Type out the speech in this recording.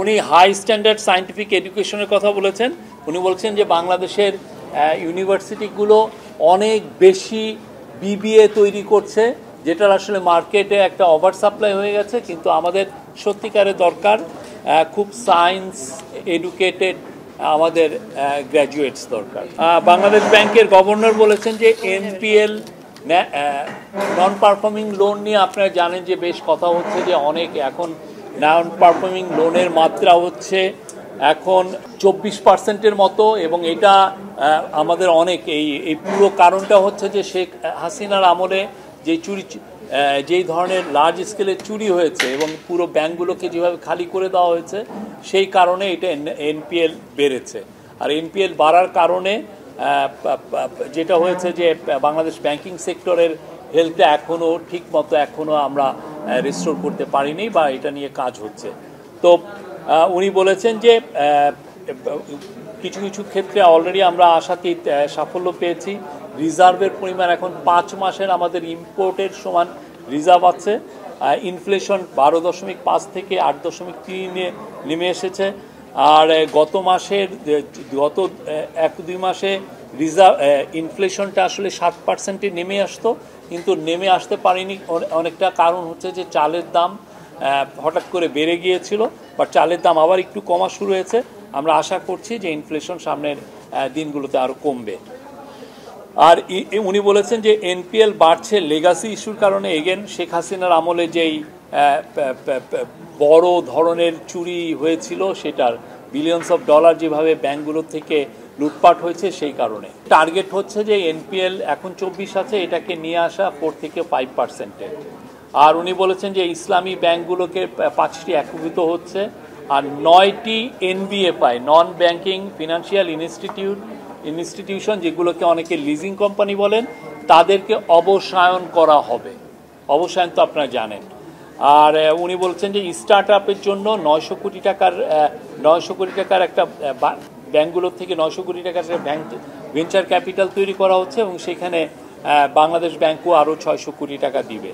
উনি high standard scientific এডুকেশনের কথা বলেছেন। উনি বলছেন যে বাংলাদেশের ইউনিভার্সিটিগুলো অনেক বেশি বিবিএ তৈরি করছে, যেটার আসলে মার্কেটে একটা ওভার সাপ্লাই হয়ে গেছে, কিন্তু আমাদের সত্যিকারের দরকার খুব সায়েন্স এডুকেটেড আমাদের গ্র্যাজুয়েটস দরকার। বাংলাদেশ ব্যাংকের গভর্নর বলেছেন যে এনপিএল নন পারফর্মিং লোন নিয়ে আপনারা জানেন যে বেশ কথা হচ্ছে যে অনেক এখন নন পারফর্মিং লোনের মাত্রা হচ্ছে এখন 24%-এর মতো, এবং এটা আমাদের অনেক এই পুরো কারণটা হচ্ছে যে শেখ হাসিনার আমলে যেই ধরনের লার্জ স্কেলে চুরি হয়েছে এবং পুরো ব্যাংকগুলোকে যেভাবে খালি করে দেওয়া হয়েছে, সেই কারণে এটা এনপিএল বেড়েছে। আর এনপিএল বাড়ার কারণে যেটা হয়েছে যে বাংলাদেশ ব্যাংকিং সেক্টরের হেলথে এখনও আমরা রিস্টোর করতে পারিনি, বা এটা নিয়ে কাজ হচ্ছে। তো উনি বলেছেন যে কিছু কিছু ক্ষেত্রে অলরেডি আমরা আশাতীত সাফল্য পেয়েছি। রিজার্ভের পরিমাণ এখন 5 মাসের আমাদের ইম্পোর্টের সমান রিজার্ভ আছে। ইনফ্লেশন 12.5 থেকে 8.3 নেমে এসেছে। আর গত 1-2 মাসে রিজার্ভ ইনফ্লেশনটা আসলে 7%-এ নেমে আসতো, কিন্তু নেমে আসতে পারেনি। অনেকটা কারণ হচ্ছে যে চালের দাম হঠাৎ করে বেড়ে গিয়েছিল, বা চালের দাম আবার একটু কমা শুরু হয়েছে। আমরা আশা করছি যে ইনফ্লেশন সামনের দিনগুলোতে আরও কমবে। আর উনি বলেছেন যে এনপিএল বাড়ছে লেগাসি ইস্যুর কারণে। এগেন শেখ হাসিনার আমলে যেই বড় ধরনের চুরি হয়েছিল, সেটার বিলিয়নস অফ ডলার যেভাবে ব্যাংকগুলো থেকে লুটপাট হয়েছে, সেই কারণে টার্গেট হচ্ছে যে এনপিএল এখন 24 আছে, এটাকে নিয়ে আসা 4 থেকে 5%-এ। আর উনি বলেছেন যে ইসলামী ব্যাংকগুলোকে 5টি একীভূত হচ্ছে, আর 9টি NBFI non banking financial institution, যেগুলোকে অনেকে লিজিং কোম্পানি বলেন, তাদেরকে অবসায়ন করা হবে। অবসায়ন তো আপনারা জানেন। আর উনি বলছেন যে স্টার্ট আপের জন্য 900 কোটি টাকার একটা ব্যাংকগুলোর থেকে 900 কোটি টাকার ভেঞ্চার ক্যাপিটাল তৈরি করা হচ্ছে, এবং সেখানে বাংলাদেশ ব্যাংকও আরও 600 কোটি টাকা দিবে।